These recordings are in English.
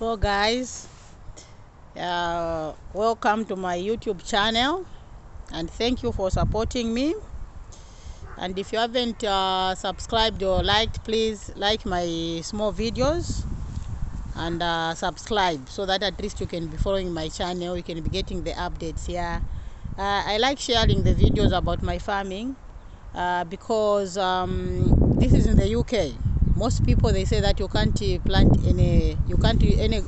So guys, welcome to my YouTube channel and thank you for supporting me. And if you haven't subscribed or liked, please like my small videos and subscribe so that at least you can be following my channel, you can be getting the updates here. I like sharing the videos about my farming because this is in the UK. Most people, they say that you can't plant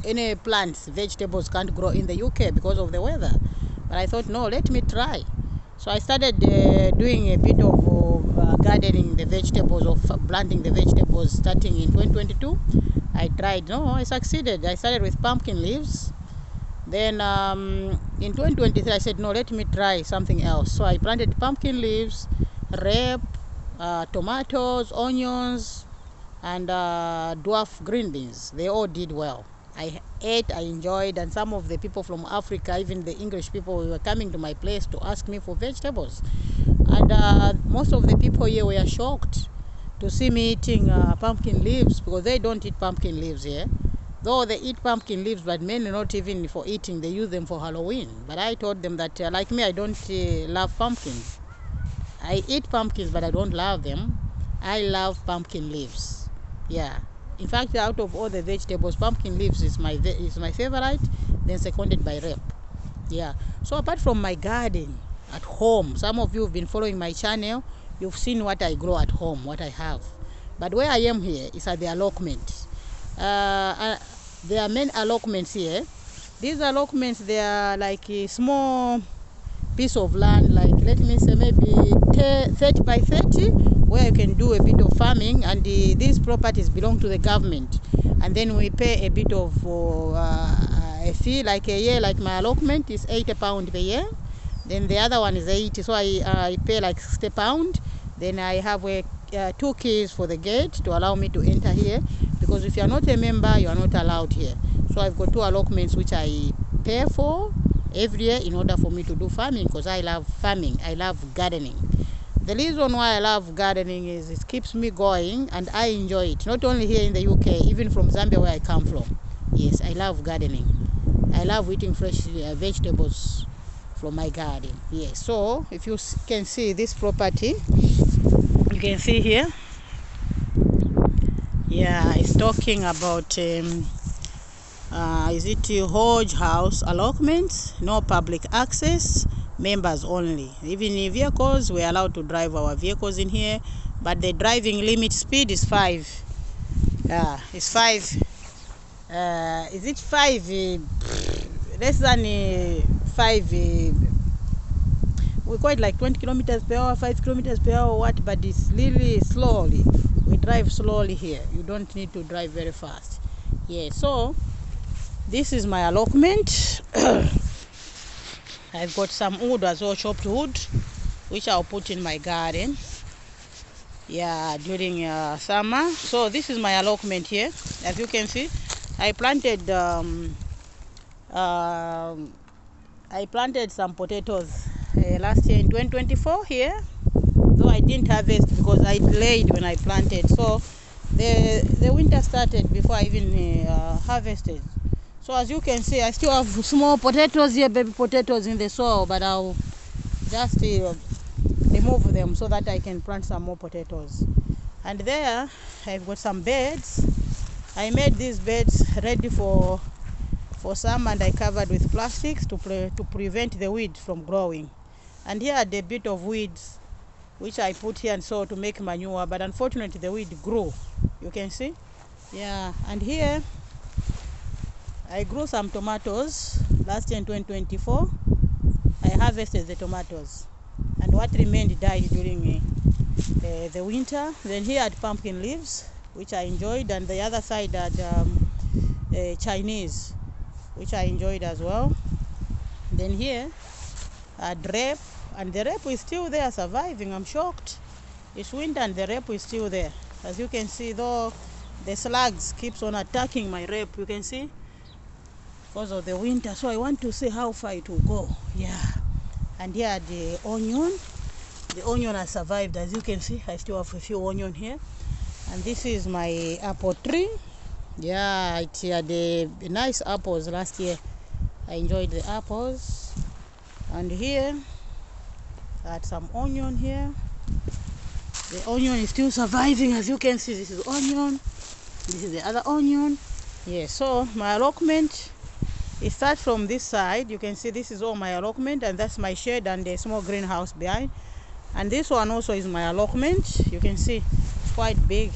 any plants, vegetables can't grow in the UK because of the weather. But I thought, no, let me try. So I started doing a bit of gardening the vegetables, of planting the vegetables starting in 2022. I tried, no, I succeeded. I started with pumpkin leaves. Then in 2023, I said, no, let me try something else. So I planted pumpkin leaves, rape, tomatoes, onions, and dwarf green beans. They all did well. I ate, I enjoyed, and some of the people from Africa, even the English people, were coming to my place to ask me for vegetables. And most of the people here were shocked to see me eating pumpkin leaves, because they don't eat pumpkin leaves here. Though they eat pumpkin leaves, but mainly not even for eating, they use them for Halloween. But I told them that, like me, I don't love pumpkins. I eat pumpkins, but I don't love them. I love pumpkin leaves. Yeah, in fact, out of all the vegetables, pumpkin leaves is my favorite, then seconded by rape. Yeah, so apart from my garden at home, some of you have been following my channel, you've seen what I grow at home, what I have. But where I am here is at the allotment. There are many allotments here. These allotments, they are like a small piece of land, like, let me say, maybe 30 by 30, where you can do a bit of farming. And these properties belong to the government, and then we pay a bit of a fee, like a year. Like my allotment is £80 per year, then the other one is 80, so I pay like £60. Then I have 2 keys for the gate to allow me to enter here, because if you are not a member, you are not allowed here. So I've got 2 allotments which I pay for every year in order for me to do farming, because I love farming, I love gardening. The reason why I love gardening is it keeps me going and I enjoy it, not only here in the UK, even from Zambia, where I come from. Yes, I love gardening. I love eating fresh vegetables from my garden. Yes, so if you can see this property, you can see here, yeah, it's talking about is it Hodge House allotments, no public access, members only. Even in vehicles, we're allowed to drive our vehicles in here, but the driving limit speed is 5. It's 5. Is it 5? Less than 5. We call it like 20 kilometers per hour, 5 kilometers per hour, what? But it's really slowly. We drive slowly here. You don't need to drive very fast. Yeah, so this is my allotment. I've got some wood as well, chopped wood, which I'll put in my garden, yeah, during summer. So this is my allotment here. As you can see, I planted some potatoes last year in 2024 here, though I didn't harvest because I delayed when I planted. So the winter started before I even harvested. So as you can see, I still have small potatoes here, baby potatoes in the soil, but I'll just remove them so that I can plant some more potatoes. And there, I've got some beds. I made these beds ready for some, and I covered with plastics to prevent the weeds from growing. And here are the bit of weeds which I put here and so to make manure, but unfortunately the weed grew. You can see, yeah. And here I grew some tomatoes last year in 2024. I harvested the tomatoes, and what remained died during the winter. Then here had pumpkin leaves, which I enjoyed, and the other side had Chinese, which I enjoyed as well. Then here had rape, and the rape is still there, surviving. I'm shocked. It's winter and the rape is still there. As you can see, though the slugs keeps on attacking my rape, you can see, because of the winter. So I want to see how far it will go. Yeah. And here the onion. The onion has survived. As you can see, I still have a few onion here. And this is my apple tree. Yeah, it had nice apples last year. I enjoyed the apples. And here I had some onion here. The onion is still surviving, as you can see. This is onion, this is the other onion. Yeah, so my allotment, it starts from this side. You can see this is all my allotment, and that's my shed and the small greenhouse behind. And this one also is my allotment. You can see it's quite big.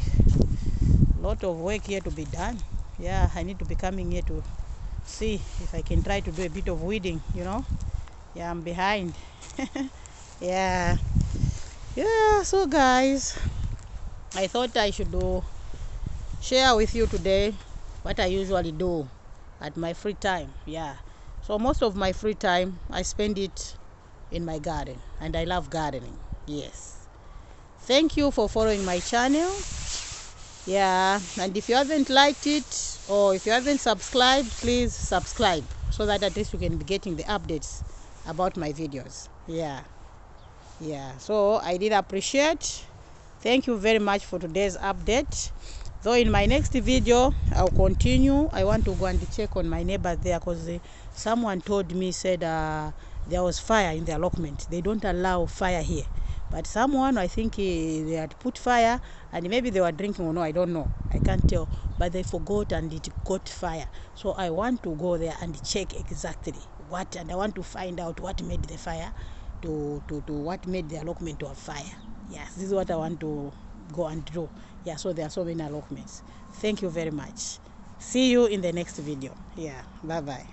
A lot of work here to be done. Yeah, I need to be coming here to see if I can try to do a bit of weeding, you know. Yeah, I'm behind. Yeah. Yeah, so guys, I thought I should share with you today what I usually do at my free time. Yeah, so most of my free time I spend it in my garden, and I love gardening. Yes, thank you for following my channel. Yeah, and if you haven't liked it or if you haven't subscribed, please subscribe so that at least you can be getting the updates about my videos. Yeah, so I did appreciate. Thank you very much for today's update. Though in my next video I'll continue. I want to go and check on my neighbors there, because someone told me, said there was fire in the allotment. They don't allow fire here, but someone, I think they had put fire, and maybe they were drinking or no, I don't know, I can't tell, but they forgot and it got fire. So I want to go there and check exactly what, and I want to find out what made the fire to what made the allotment to have fire. Yes, this is what I want to go and do. Yeah, so there are so many allotments. Thank you very much. See you in the next video. Yeah, bye bye.